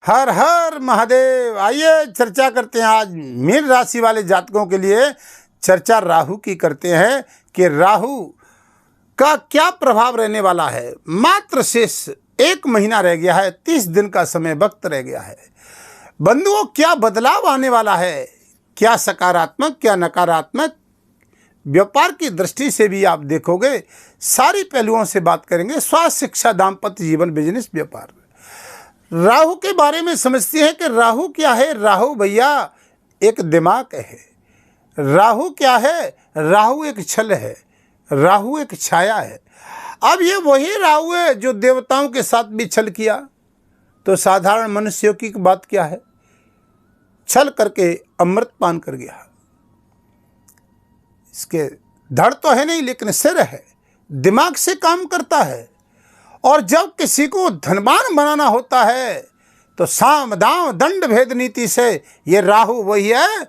हर हर महादेव। आइए चर्चा करते हैं आज मीन राशि वाले जातकों के लिए। चर्चा राहु की करते हैं कि राहु का क्या प्रभाव रहने वाला है। मात्र शेष 1 महीना रह गया है, 30 दिन का समय वक्त रह गया है। बंधुओं, क्या बदलाव आने वाला है, क्या सकारात्मक क्या नकारात्मक, व्यापार की दृष्टि से भी आप देखोगे। सारी पहलुओं से बात करेंगे। स्वास्थ्य, शिक्षा, दाम्पत्य जीवन, बिजनेस, व्यापार। राहु के बारे में समझते हैं कि राहु क्या है। राहु भैया एक दिमाग है। राहु क्या है? राहु एक छल है, राहु एक छाया है। अब ये वही राहु है जो देवताओं के साथ भी छल किया, तो साधारण मनुष्यों की बात क्या है। छल करके अमृत पान कर गया। इसके धड़ तो है नहीं, लेकिन सिर है, दिमाग से काम करता है। और जब किसी को धनवान बनाना होता है तो साम दाम दंड भेद नीति से ये राहु वही है,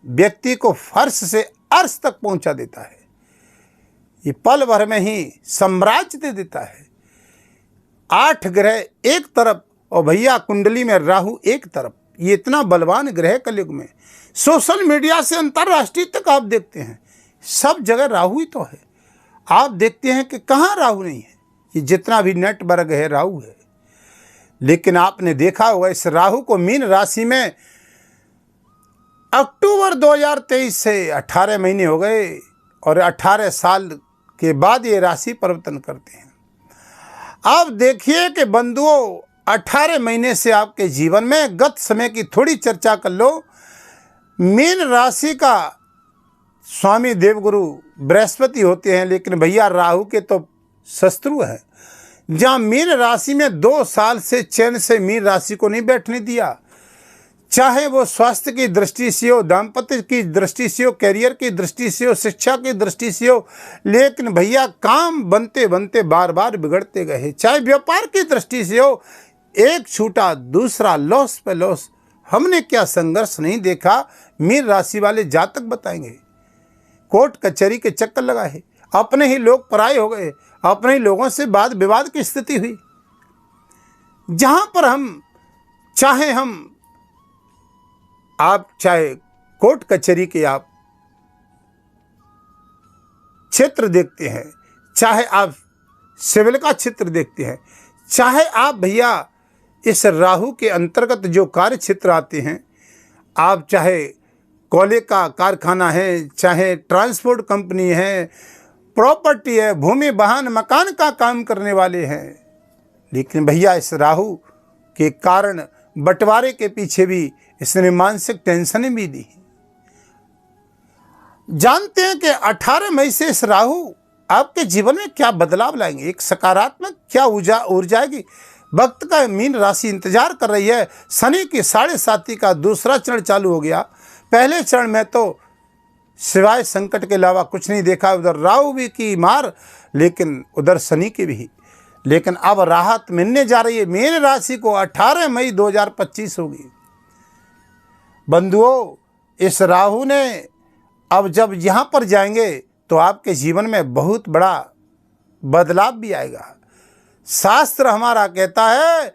व्यक्ति को फर्श से अर्श तक पहुंचा देता है। ये पल भर में ही साम्राज्य दे देता है। 8 ग्रह एक तरफ और भैया कुंडली में राहु एक तरफ। ये इतना बलवान ग्रह कलयुग में। सोशल मीडिया से अंतर्राष्ट्रीय तक आप देखते हैं, सब जगह राहु ही तो है। आप देखते हैं कि कहाँ राहु नहीं है। ये जितना भी नेटवर्क है राहु है। लेकिन आपने देखा होगा इस राहु को मीन राशि में अक्टूबर 2023 से 18 महीने हो गए और 18 साल के बाद ये राशि परिवर्तन करते हैं। आप देखिए कि बंधुओं, 18 महीने से आपके जीवन में गत समय की थोड़ी चर्चा कर लो। मीन राशि का स्वामी देवगुरु बृहस्पति होते हैं, लेकिन भैया राहु के तो शत्रु है। जहाँ मीन राशि में 2 साल से चैन से मीन राशि को नहीं बैठने दिया, चाहे वो स्वास्थ्य की दृष्टि से हो, दाम्पत्य की दृष्टि से हो, करियर की दृष्टि से हो, शिक्षा की दृष्टि से हो। लेकिन भैया काम बनते बनते बार बार बिगड़ते गए। चाहे व्यापार की दृष्टि से हो, एक छूटा दूसरा लॉस पे लॉस। हमने क्या संघर्ष नहीं देखा। मीन राशि वाले जातक बताएंगे। कोर्ट कचहरी के चक्कर लगाए, अपने ही लोग पराये हो गए, अपने ही लोगों से वाद विवाद की स्थिति हुई। जहां पर आप चाहे कोर्ट कचहरी के आप क्षेत्र देखते हैं, चाहे आप सिविल का क्षेत्र देखते हैं, चाहे आप भैया इस राहु के अंतर्गत जो कार्य क्षेत्र आते हैं, आप चाहे कोयले का कारखाना है, चाहे ट्रांसपोर्ट कंपनी है, प्रॉपर्टी है, भूमि वाहन मकान का काम करने वाले हैं। लेकिन भैया इस राहु के कारण बंटवारे के पीछे भी इसने मानसिक टेंशन भी दी। जानते हैं कि 18 मई से इस राहु आपके जीवन में क्या बदलाव लाएंगे, एक सकारात्मक क्या ऊर्जा आएगी। वक्त का मीन राशि इंतजार कर रही है। शनि की 7.5 का दूसरा चरण चालू हो गया। पहले चरण में तो सिवाय संकट के अलावा कुछ नहीं देखा। उधर राहु भी की मार, लेकिन उधर शनि की भी। लेकिन अब राहत मिलने जा रही है। मीन राशि को 18 मई 2025 होगी। बंधुओं, इस राहु ने अब जब यहाँ पर जाएंगे तो आपके जीवन में बहुत बड़ा बदलाव भी आएगा। शास्त्र हमारा कहता है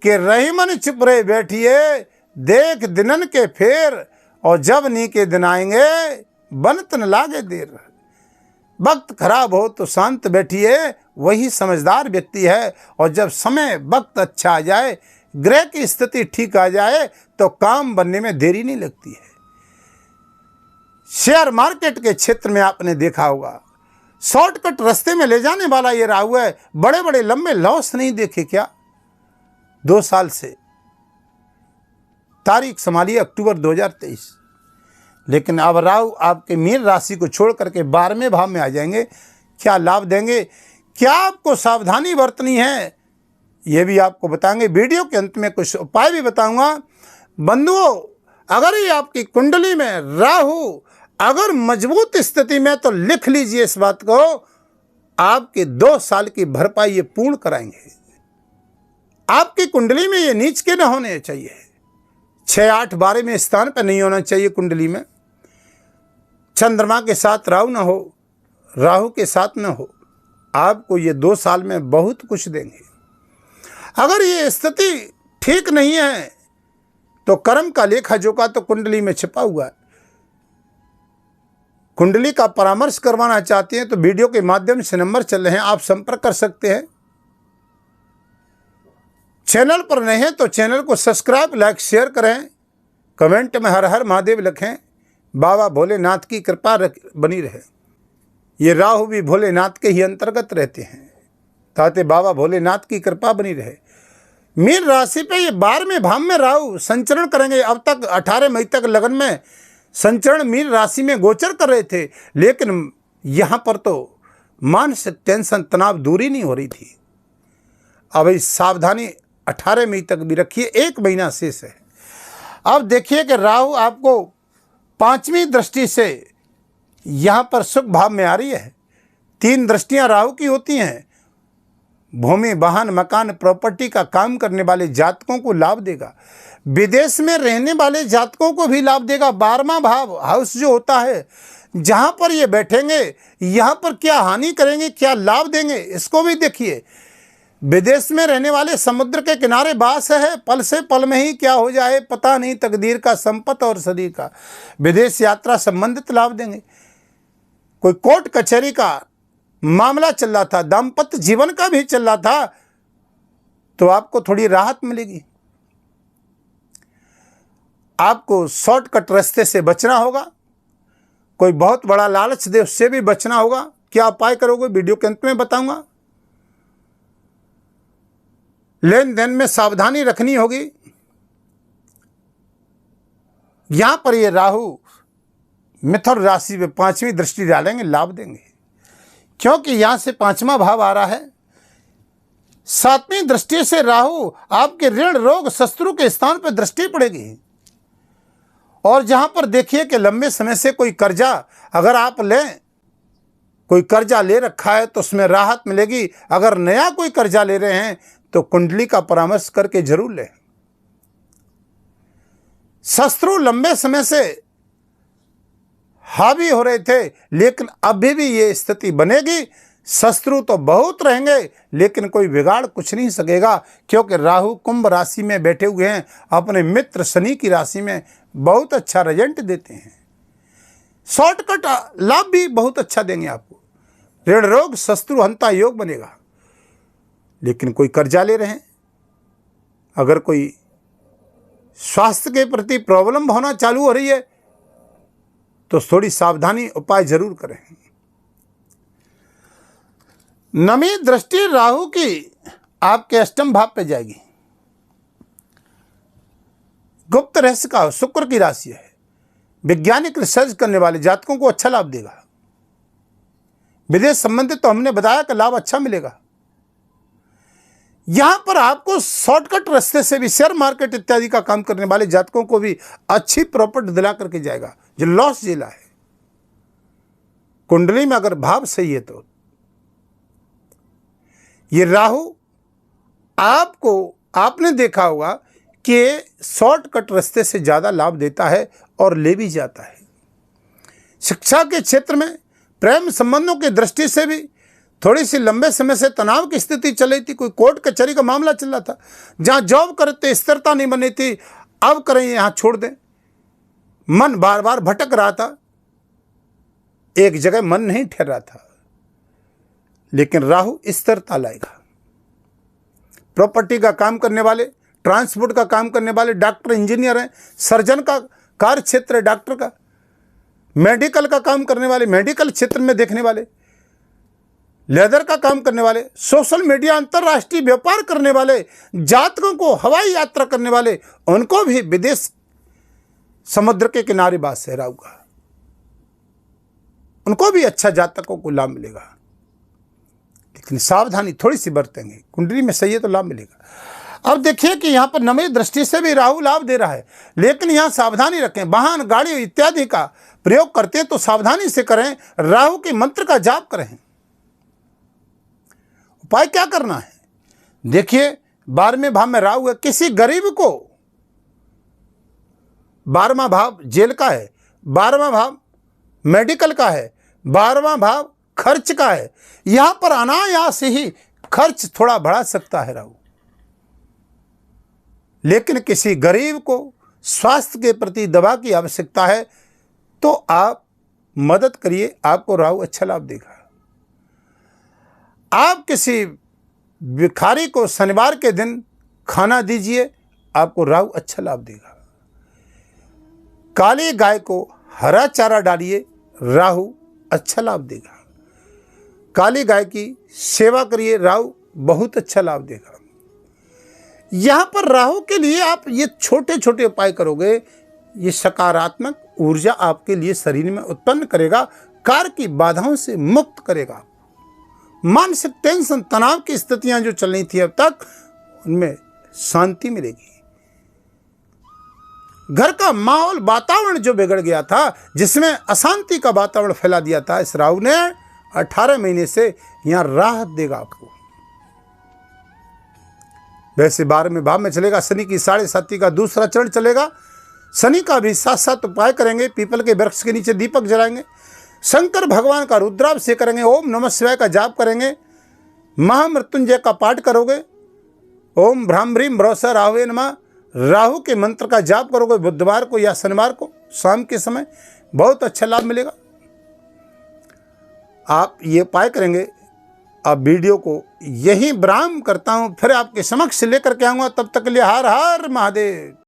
कि रही मन चुप रहे बैठिए, देख दिनन के फेर, और जब नी के दिन आएंगे बनत न लागे देर। वक्त खराब हो तो शांत बैठिए, वही समझदार व्यक्ति है। और जब समय वक्त अच्छा आ जाए, ग्रह की स्थिति ठीक आ जाए, तो काम बनने में देरी नहीं लगती है। शेयर मार्केट के क्षेत्र में आपने देखा होगा, शॉर्टकट रास्ते में ले जाने वाला ये राहु है। बड़े बड़े लंबे लॉस नहीं देखे क्या 2 साल से। तारीख संभालिए अक्टूबर 2023। लेकिन अब राहु आपके मीन राशि को छोड़ करके 12वें भाव में आ जाएंगे। क्या लाभ देंगे, क्या आपको सावधानी बरतनी है, ये भी आपको बताएंगे। वीडियो के अंत में कुछ उपाय भी बताऊंगा। बंधुओं, अगर ये आपकी कुंडली में राहु अगर मजबूत स्थिति में, तो लिख लीजिए इस बात को, आपके 2 साल की भरपाई ये पूर्ण कराएंगे। आपकी कुंडली में ये नीच के न होने चाहिए। 6, 8, 12 में स्थान पर नहीं होना चाहिए कुंडली में। चंद्रमा के साथ राहु न हो, राहु के साथ न हो। आपको ये 2 साल में बहुत कुछ देंगे। अगर ये स्थिति ठीक नहीं है तो कर्म का लेखा जोखा तो कुंडली में छिपा हुआ है। कुंडली का परामर्श करवाना चाहते हैं तो वीडियो के माध्यम से नंबर चल रहे हैं, आप संपर्क कर सकते हैं। चैनल पर नए हैं तो चैनल को सब्सक्राइब, लाइक, शेयर करें। कमेंट में हर हर महादेव लिखें। बाबा भोलेनाथ की कृपा बनी रहे। ये राहु भी भोलेनाथ के ही अंतर्गत रहते हैं, ताकि बाबा भोलेनाथ की कृपा बनी रहे। मीन राशि पे ये 12वें भाव में राहु संचरण करेंगे। अब तक 18 मई तक लगन में संचरण मीन राशि में गोचर कर रहे थे, लेकिन यहाँ पर तो मानसिक टेंशन, तनाव दूरी नहीं हो रही थी। अब इस सावधानी 18 मई तक भी रखिए, 1 महीना शेष है। अब देखिए कि राहु आपको 5वीं दृष्टि से यहाँ पर सुख भाव में आ रही है। 3 दृष्टियाँ राहु की होती हैं। भूमि, वाहन, मकान, प्रॉपर्टी का काम करने वाले जातकों को लाभ देगा। विदेश में रहने वाले जातकों को भी लाभ देगा। 12वां भाव हाउस जो होता है, जहाँ पर ये बैठेंगे, यहाँ पर क्या हानि करेंगे, क्या लाभ देंगे, इसको भी देखिए। विदेश में रहने वाले समुद्र के किनारे वास है, पल से पल में ही क्या हो जाए पता नहीं, तकदीर का, संपत और शरीर का। विदेश यात्रा संबंधित लाभ देंगे। कोई कोर्ट कचहरी का मामला चल रहा था, दाम्पत्य जीवन का भी चल रहा था, तो आपको थोड़ी राहत मिलेगी। आपको शॉर्टकट रास्ते से बचना होगा। कोई बहुत बड़ा लालच दे, उससे भी बचना होगा। क्या उपाय करोगे, वीडियो के अंत में बताऊंगा। लेन देन में सावधानी रखनी होगी। यहां पर ये राहु मिथुन राशि में 5वीं दृष्टि डालेंगे, लाभ देंगे, क्योंकि यहां से 5वां भाव आ रहा है। 7वीं दृष्टि से राहु आपके ऋण, रोग, शत्रु के स्थान पर दृष्टि पड़ेगी। और जहां पर देखिए कि लंबे समय से कोई कर्जा अगर आप लें, कोई कर्जा ले रखा है तो उसमें राहत मिलेगी। अगर नया कोई कर्जा ले रहे हैं तो कुंडली का परामर्श करके जरूर लें। शत्रु लंबे समय से हावी हो रहे थे, लेकिन अभी भी ये स्थिति बनेगी। शत्रु तो बहुत रहेंगे, लेकिन कोई बिगाड़ कुछ नहीं सकेगा, क्योंकि राहु कुंभ राशि में बैठे हुए हैं। अपने मित्र शनि की राशि में बहुत अच्छा रिजल्ट देते हैं। शॉर्टकट लाभ भी बहुत अच्छा देंगे आपको। ऋण, रोग, शत्रु हंता योग बनेगा। लेकिन कोई कर्जा ले रहे हैं, अगर कोई स्वास्थ्य के प्रति प्रॉब्लम होना चालू हो रही है तो थोड़ी सावधानी उपाय जरूर करें। नवी दृष्टि राहु की आपके 8वें भाव पे जाएगी। गुप्त रहस्य का शुक्र की राशि है। वैज्ञानिक रिसर्च करने वाले जातकों को अच्छा लाभ देगा। विदेश संबंधित तो हमने बताया कि लाभ अच्छा मिलेगा। यहां पर आपको शॉर्टकट रास्ते से भी शेयर मार्केट इत्यादि का काम करने वाले जातकों को भी अच्छी प्रॉपर्टी दिला करके जाएगा, जो लॉस झेला है। कुंडली में अगर भाव सही है तो ये राहु आपको, आपने देखा होगा कि शॉर्टकट रास्ते से ज़्यादा लाभ देता है और ले भी जाता है। शिक्षा के क्षेत्र में, प्रेम संबंधों की दृष्टि से भी थोड़ी सी लंबे समय से तनाव की स्थिति चल रही थी। कोई कोर्ट कचहरी का मामला चल रहा था, जहां जॉब करते स्थिरता नहीं बनी थी, अब करें यहां छोड़ दें। मन बार बार भटक रहा था, एक जगह मन नहीं ठहर रहा था, लेकिन राहु स्थिरता लाएगा। प्रॉपर्टी का काम करने वाले, ट्रांसपोर्ट का काम करने वाले, डॉक्टर, इंजीनियर हैं, सर्जन का कार्य क्षेत्र है डॉक्टर का, मेडिकल का काम करने वाले, मेडिकल क्षेत्र में देखने वाले, लेदर का काम करने वाले, सोशल मीडिया, अंतर्राष्ट्रीय व्यापार करने वाले, जातकों को हवाई यात्रा करने वाले, उनको भी विदेश समुद्र के किनारे वास है राहु का, उनको भी अच्छा जातकों को लाभ मिलेगा। लेकिन सावधानी थोड़ी सी बरतेंगे। कुंडली में सही है तो लाभ मिलेगा। अब देखिए कि यहाँ पर नवी दृष्टि से भी राहु लाभ दे रहा है, लेकिन यहाँ सावधानी रखें। वाहन, गाड़ी इत्यादि का प्रयोग करते हैं तो सावधानी से करें। राहु के मंत्र का जाप करें। उपाय क्या करना है, देखिए 12वें भाव में राहु है। किसी गरीब को, 12वां भाव जेल का है, 12वां भाव मेडिकल का है, 12वां भाव खर्च का है। यहां पर अनायास ही खर्च थोड़ा बढ़ा सकता है राहु, लेकिन किसी गरीब को स्वास्थ्य के प्रति दवा की आवश्यकता है तो आप मदद करिए, आपको राहु अच्छा लाभ देगा। आप किसी भिखारी को शनिवार के दिन खाना दीजिए, आपको राहु अच्छा लाभ देगा। काली गाय को हरा चारा डालिए, राहु अच्छा लाभ देगा। काली गाय की सेवा करिए, राहु बहुत अच्छा लाभ देगा। यहाँ पर राहु के लिए आप ये छोटे छोटे उपाय करोगे, ये सकारात्मक ऊर्जा आपके लिए शरीर में उत्पन्न करेगा, कार्य की बाधाओं से मुक्त करेगा। मानसिक टेंशन, तनाव की स्थितियां जो चल रही थी अब तक, उनमें शांति मिलेगी। घर का माहौल, वातावरण जो बिगड़ गया था, जिसमें अशांति का वातावरण फैला दिया था, इस राहु ने 18 महीने से यहां राहत देगा आपको। वैसे 12वें भाव में चलेगा शनि की 7.5 का दूसरा चरण चलेगा। शनि का भी साथ साथ उपाय करेंगे। पीपल के वृक्ष के नीचे दीपक जलाएंगे, शंकर भगवान का रुद्राभिषेक करेंगे, ओम नमः शिवाय का जाप करेंगे, महामृत्युंजय का पाठ करोगे, ओम भ्राम भ्रीम भ्रौसा राहुवे नमः, राहु के मंत्र का जाप करोगे बुधवार को या शनिवार को शाम के समय, बहुत अच्छा लाभ मिलेगा। आप ये उपाय करेंगे। अब वीडियो को यही विराम करता हूँ, फिर आपके समक्ष लेकर के आऊँगा। तब तक के लिए हर हर महादेव।